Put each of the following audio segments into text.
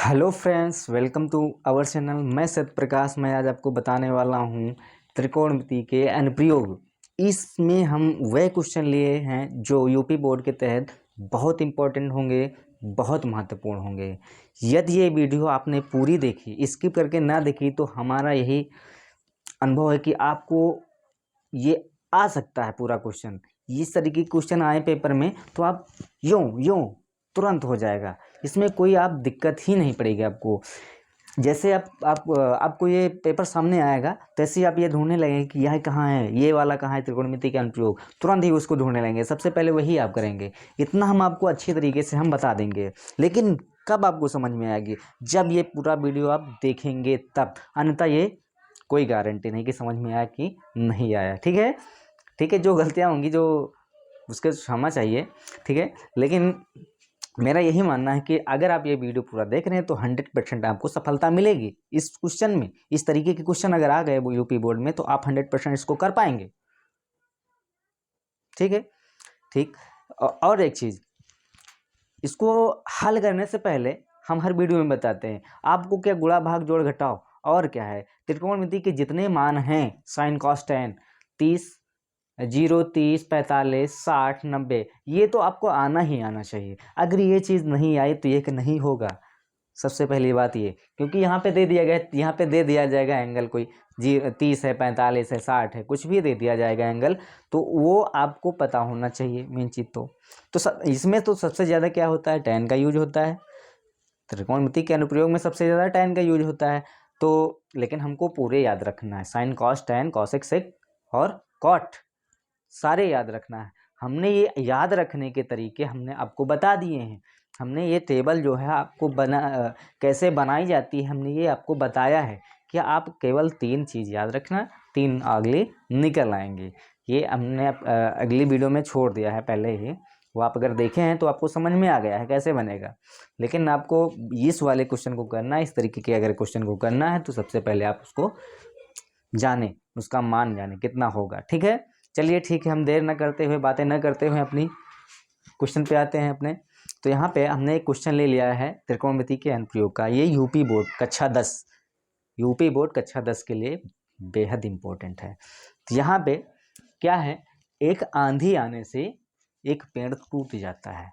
Hello friends, welcome to our channel. मैं सत्य प्रकाश। मैं आज आपको बताने वाला हूँ त्रिकोणमिति के अनुप्रयोग। इसमें हम वह क्वेश्चन लिए हैं जो यूपी बोर्ड के तहत बहुत इम्पोर्टेंट होंगे, बहुत महत्वपूर्ण होंगे। यदि ये वीडियो आपने पूरी देखी, स्किप करके ना देखी, तो हमारा यही अनुभव है कि आपको ये आ सकता है पूरा क्वेश्चन। इस तरीके के क्वेश्चन आए पेपर में तो आप यूं तुरंत हो जाएगा। इसमें कोई आप दिक्कत ही नहीं पड़ेगी आपको। जैसे आपको ये पेपर सामने आएगा, तैसे ही आप ये ढूंढने लगेंगे कि यह कहाँ है, ये वाला कहाँ है, त्रिकोणमिति का अनुप्रयोग। तुरंत ही उसको ढूंढने लगेंगे। सबसे पहले वही आप करेंगे। इतना हम आपको अच्छी तरीके से हम बता देंगे। लेकिन कब आपको समझ में आएगी? जब ये पूरा वीडियो आप देखेंगे तब। अन्यथा ये कोई गारंटी नहीं कि समझ में आया कि नहीं आया। ठीक है, ठीक है। जो गलतियाँ होंगी जो उसके क्षमा चाहिए, ठीक है। लेकिन मेरा यही मानना है कि अगर आप ये वीडियो पूरा देख रहे हैं तो 100% आपको सफलता मिलेगी इस क्वेश्चन में। इस तरीके के क्वेश्चन अगर आ गए वो यूपी बोर्ड में तो आप 100% इसको कर पाएंगे। ठीक है, ठीक। और एक चीज़, इसको हल करने से पहले हम हर वीडियो में बताते हैं आपको क्या गुणा भाग जोड़ घटाव और क्या है। त्रिकोणमिति के जितने मान हैं, साइन कॉस टेन, 30, 0, 30, 45, 60, 90, ये तो आपको आना ही आना चाहिए। अगर ये चीज़ नहीं आई तो ये नहीं होगा। सबसे पहली बात ये, क्योंकि यहाँ पे दे दिया गया, यहाँ पे दे दिया जाएगा एंगल कोई 30 है, 45 है, 60 है, कुछ भी दे दिया जाएगा एंगल, तो वो आपको पता होना चाहिए मेन चीज़। इसमें तो सबसे ज़्यादा क्या होता है, tan का यूज होता है। त्रिकोणमिति के अनुप्रयोग में सबसे ज़्यादा tan का यूज होता है। तो लेकिन हमको पूरे याद रखना है, sine cos tan cosec sec और कॉट सारे याद रखना है। हमने ये याद रखने के तरीके हमने आपको बता दिए हैं। हमने ये टेबल जो है आपको कैसे बनाई जाती है, हमने ये आपको बताया है कि आप केवल 3 चीज़ याद रखना, 3 अगले निकल आएंगे। ये हमने अगली वीडियो में छोड़ दिया है पहले ही। वो आप अगर देखे हैं तो आपको समझ में आ गया है कैसे बनेगा। लेकिन आपको इस वाले क्वेश्चन को करना है, इस तरीके के अगर क्वेश्चन को करना है तो सबसे पहले आप उसको जाने, उसका मान जाने कितना होगा। ठीक है, चलिए ठीक है। हम देर न करते हुए, बातें न करते हुए अपनी क्वेश्चन पे आते हैं अपने। तो यहाँ पे हमने एक क्वेश्चन ले लिया है त्रिकोणमिति के अनुप्रयोग का। ये यूपी बोर्ड कक्षा 10, यूपी बोर्ड कक्षा 10 के लिए बेहद इम्पोर्टेंट है। तो यहाँ पे क्या है, एक आंधी आने से एक पेड़ टूट जाता है।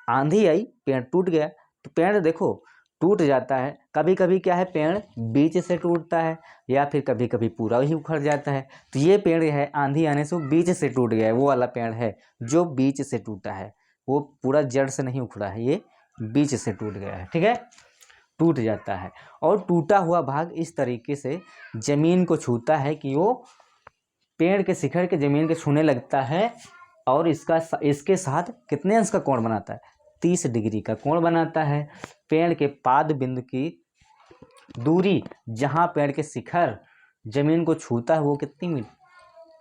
आंधी आई, पेड़ टूट गया। तो पेड़ देखो टूट जाता है। कभी कभी क्या है, पेड़ बीच से टूटता है या फिर कभी कभी पूरा ही उखड़ जाता है। तो ये पेड़ है, आंधी आने से वो बीच से टूट गया है। वो वाला पेड़ है जो बीच से टूटा है, वो पूरा जड़ से नहीं उखड़ा है, ये बीच से टूट गया है। ठीक है, टूट जाता है। और टूटा हुआ भाग इस तरीके से जमीन को छूता है कि वो पेड़ के शिखर के जमीन के छूने लगता है। और इसके साथ कितने अंश का कोण बनाता है? 30 डिग्री का कोण बनाता है। पेड़ के पाद बिंदु की दूरी, जहां पेड़ के शिखर जमीन को छूता है, वो कितनी मीटर?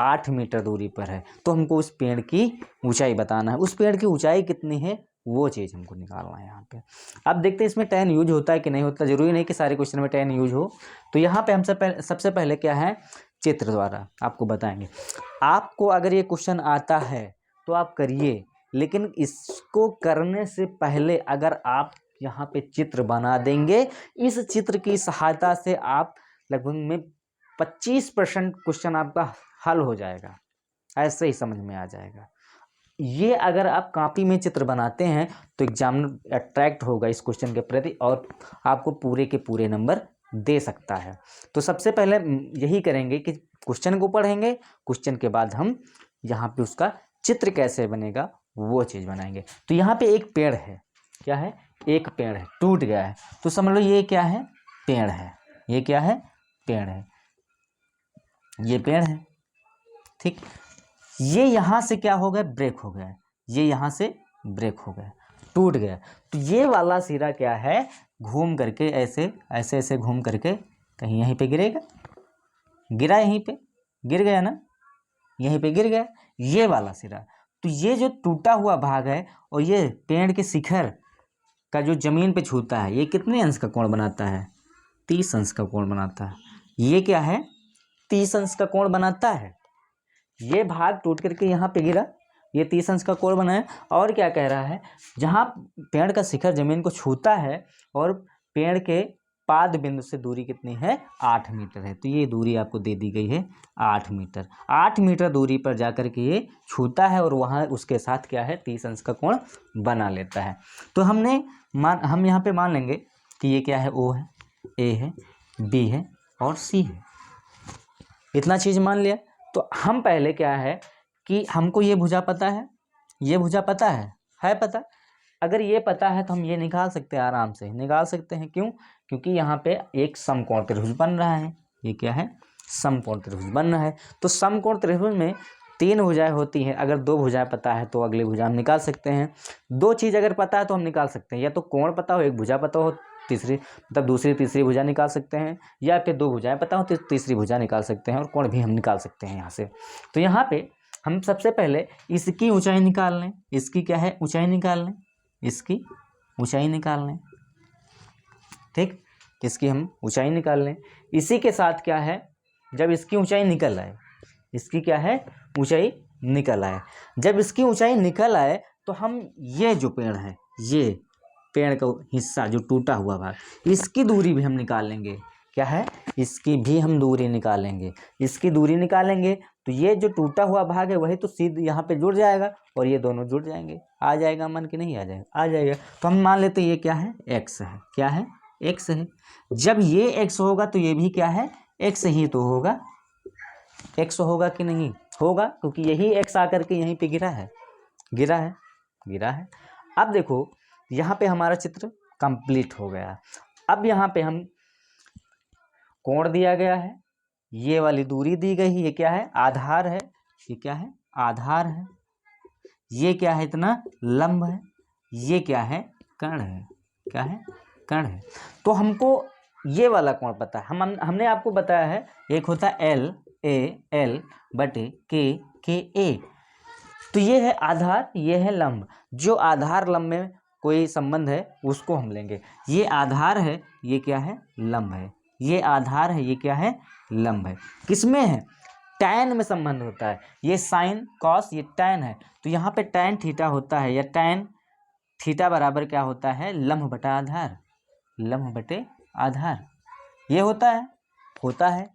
8 मीटर दूरी पर है। तो हमको उस पेड़ की ऊंचाई बताना है। उस पेड़ की ऊंचाई कितनी है वो चीज़ हमको निकालना है यहाँ पे। अब देखते हैं इसमें tan यूज होता है कि नहीं होता। जरूरी नहीं कि सारे क्वेश्चन में tan यूज हो। तो यहाँ पे हम सबसे पहले क्या है, चित्र द्वारा आपको बताएंगे। आपको अगर ये क्वेश्चन आता है तो आप करिए, लेकिन इसको करने से पहले अगर आप यहाँ पे चित्र बना देंगे, इस चित्र की सहायता से आप लगभग में 25% क्वेश्चन आपका हल हो जाएगा। ऐसे ही समझ में आ जाएगा। ये अगर आप कॉपी में चित्र बनाते हैं तो एग्जामिनर अट्रैक्ट होगा इस क्वेश्चन के प्रति और आपको पूरे के पूरे नंबर दे सकता है। तो सबसे पहले यही करेंगे कि क्वेश्चन को पढ़ेंगे, क्वेश्चन के बाद हम यहाँ पे उसका चित्र कैसे बनेगा वो चीज़ बनाएंगे। तो यहाँ पे एक पेड़ है, क्या है, एक पेड़ है, टूट गया है। तो समझ लो ये क्या है, पेड़ है। ये क्या है, पेड़ है, ये पेड़ है। ठीक, ये यहाँ से क्या हो गया, ब्रेक हो गया। ये यहाँ से ब्रेक हो गया, टूट गया। तो ये वाला सिरा क्या है, घूम करके ऐसे ऐसे ऐसे घूम करके कहीं यहीं पे गिरेगा। गिरा, यहीं पे गिर गया ना, यहीं पे गिर गया ये वाला सिरा। तो ये जो टूटा हुआ भाग है और ये पेड़ के शिखर का जो जमीन पे छूता है, ये कितने अंश का कोण बनाता है? 30 अंश का कोण बनाता है। ये क्या है, 30 अंश का कोण बनाता है। ये भाग टूट करके यहाँ पे गिरा ये 30 अंश का कोण बना है। और क्या कह रहा है, जहाँ पेड़ का शिखर जमीन को छूता है और पेड़ के पाद बिंदु से दूरी कितनी है, 8 मीटर है। तो ये दूरी आपको दे दी गई है 8 मीटर। 8 मीटर दूरी पर जाकर के ये छूता है और वहाँ उसके साथ क्या है, 30 अंश का कोण बना लेता है। तो हम यहाँ पे मान लेंगे कि ये क्या है, O है, A है, B है और C है। इतना चीज़ मान लिया। तो हम पहले क्या है कि हमको ये भुजा पता है, ये भुजा पता है पता। अगर ये पता है तो हम ये निकाल सकते हैं, आराम से निकाल सकते हैं। क्यों? क्योंकि यहाँ पे एक समकोण त्रिभुज बन रहा है। ये क्या है, समकोण त्रिभुज बन रहा है। तो समकोण त्रिभुज में 3 भुजाएं होती हैं। अगर 2 भुजाएं पता है तो अगली भुजा हम निकाल सकते हैं। 2 चीज़ अगर पता है तो हम निकाल सकते हैं, या तो कोण पता हो, एक भुजा पता हो, तीसरी मतलब दूसरी तीसरी भुजा निकाल सकते हैं, या फिर 2 भुजाएं पता हो तो तीसरी भुजा निकाल सकते हैं, और कोण भी हम निकाल सकते हैं यहाँ से। तो यहाँ पे हम सबसे पहले इसकी ऊंचाई निकाल लें। इसकी क्या है, ऊंचाई निकाल लें, इसकी ऊंचाई निकाल लें। ठीक, इसकी हम ऊंचाई निकाल लें। इसी के साथ क्या है, जब इसकी ऊंचाई निकल आए, इसकी क्या है, ऊंचाई निकल आए, जब इसकी ऊंचाई निकल आए तो हम ये जो पेड़ है, ये पेड़ का हिस्सा जो टूटा हुआ भाग, इसकी दूरी भी हम निकाल लेंगे। क्या है, इसकी भी हम दूरी निकालेंगे। इसकी दूरी निकालेंगे तो ये जो टूटा हुआ भाग है वही तो सीधे यहाँ पे जुड़ जाएगा और ये दोनों जुड़ जाएंगे। आ जाएगा मन कि नहीं आ जाएगा, आ जाएगा। तो हम मान लेते हैं ये क्या है, x है। क्या है, x है। जब ये x होगा तो ये भी क्या है, x ही तो होगा। x होगा कि नहीं होगा, क्योंकि यही x आकर के यहीं पे गिरा है, गिरा है, गिरा है। अब देखो यहाँ पे हमारा चित्र कंप्लीट हो गया। अब यहाँ पे हम कोण दिया गया है, ये वाली दूरी दी गई है, ये क्या है, आधार है। ये क्या है, आधार है। ये क्या है, इतना लंब है। ये क्या है, कर्ण है। क्या है, कर्ण है। तो हमको ये वाला कोण पता है। हमने आपको बताया है एक होता है LAL बटे KA। तो ये है आधार, ये है लंब। जो आधार लंब में कोई संबंध है उसको हम लेंगे। ये आधार है, ये क्या है, लंब है। ये आधार है, ये क्या है, लंब है। किसमें है, टैन में संबंध होता है। ये साइन कॉस, ये टैन है। तो यहाँ पे टैन थीटा होता है, या टैन थीटा बराबर क्या होता है, लंब बटा आधार, लंब बटे आधार। ये होता है।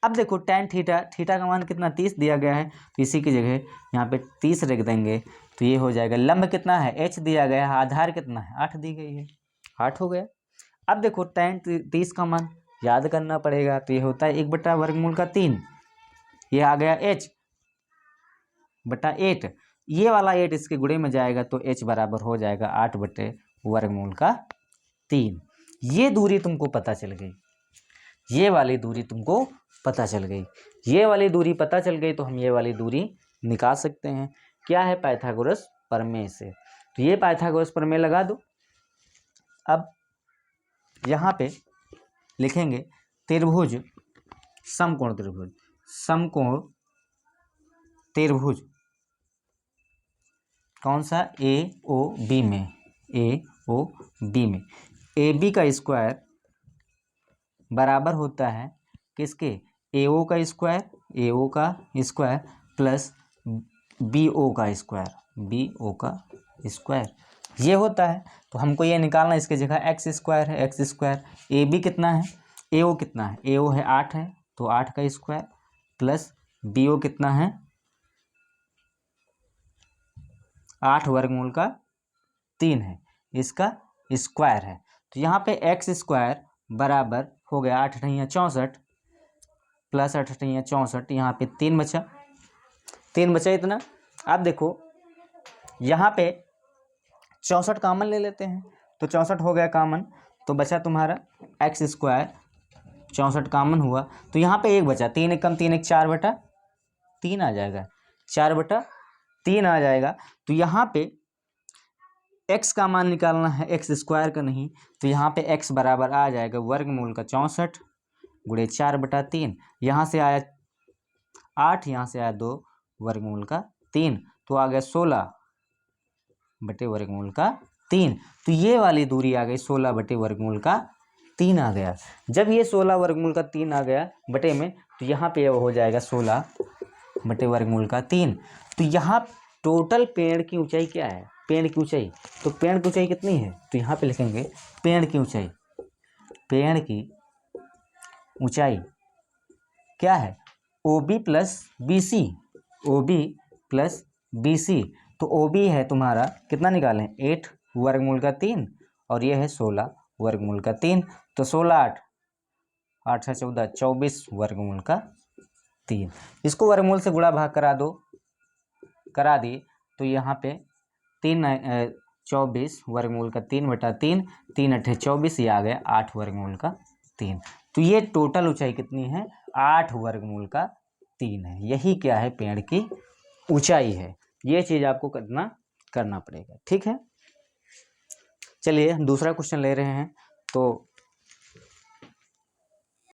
अब देखो टैन थीटा, थीटा का मान कितना, 30 दिया गया है। तो इसी की जगह यहाँ पे 30 रख देंगे तो ये हो जाएगा। लंब कितना है, h दिया गया है। आधार कितना है, 8 दी गई है, 8 हो गया। अब देखो टैन 30 का मान याद करना पड़ेगा। तो ये होता है 1 बटा वर्गमूल का 3। ये आ गया h बटा 8। ये वाला 8 इसके गुणे में जाएगा तो h बराबर हो जाएगा 8 बटे वर्गमूल का 3। ये दूरी तुमको पता चल गई, ये वाली दूरी तुमको पता चल गई। ये वाली दूरी पता चल गई तो हम ये वाली दूरी निकाल सकते हैं। क्या है, पाइथागोरस प्रमेय से। तो ये पाइथागोरस प्रमेय लगा दो। अब यहाँ पे लिखेंगे त्रिभुज, समकोण त्रिभुज, समकोण त्रिभुज कौन सा, AOB में, AOB में AB का स्क्वायर बराबर होता है किसके, AO का स्क्वायर, AO का स्क्वायर प्लस BO का स्क्वायर, BO का स्क्वायर। ये होता है। तो हमको ये निकालना, इसके जगह x स्क्वायर है, x स्क्वायर। AB कितना है, AO कितना है, AO है 8 है, तो 8 का स्क्वायर प्लस BO कितना है, 8 वर्गमूल का 3 है, इसका स्क्वायर है। तो यहाँ पे x स्क्वायर बराबर हो गया 8 नहीं 64 प्लस 8 नहीं 64, यहाँ पे 3 बचा, 3 बचा इतना। अब देखो यहाँ पे 64 कॉमन ले लेते हैं, तो 64 हो गया कॉमन, तो बचा तुम्हारा x स्क्वायर, 64 कॉमन हुआ तो यहाँ पे 1 बचा, 3 एक कम 3 एक 4 बटा 3 आ जाएगा, 4 बटा 3 आ जाएगा। तो यहाँ पे x का मान निकालना है, x स्क्वायर का नहीं। तो यहाँ पे x बराबर आ जाएगा वर्गमूल का 64 गुणे 4 बटा 3। यहाँ से आया 8, यहाँ से आया 2 वर्गमूल का 3, तो आ गया 16 बटे वर्गमूल का 3। तो ये वाली दूरी आ गई 16 बटे वर्गमूल का 3 आ गया। जब ये 16 वर्गमूल का 3 आ गया बटे में, तो यहाँ पे हो जाएगा 16 बटे वर्गमूल का 3। तो यहाँ टोटल पेड़ की ऊंचाई क्या है, पेड़ की ऊंचाई, तो पेड़ की ऊंचाई कितनी है, तो यहाँ पे लिखेंगे पेड़ की ऊंचाई, पेड़ की ऊंचाई क्या है, OB plus BC, OB plus BC। तो OB है तुम्हारा कितना निकालें, 8 वर्गमूल का 3 और ये है 16 वर्गमूल का 3। तो 16 8 8 से 14 24 वर्गमूल का 3। इसको वर्गमूल से गुणा भाग करा दो, करा दिए तो यहाँ पे 24 वर्गमूल का 3/3, 3 8 24, ये आ गया 8 वर्गमूल का 3। तो ये टोटल ऊंचाई कितनी है, 8 वर्गमूल का 3 है। यही क्या है, पेड़ की ऊंचाई है। ये चीज आपको करना पड़ेगा, ठीक है। चलिए दूसरा क्वेश्चन ले रहे हैं। तो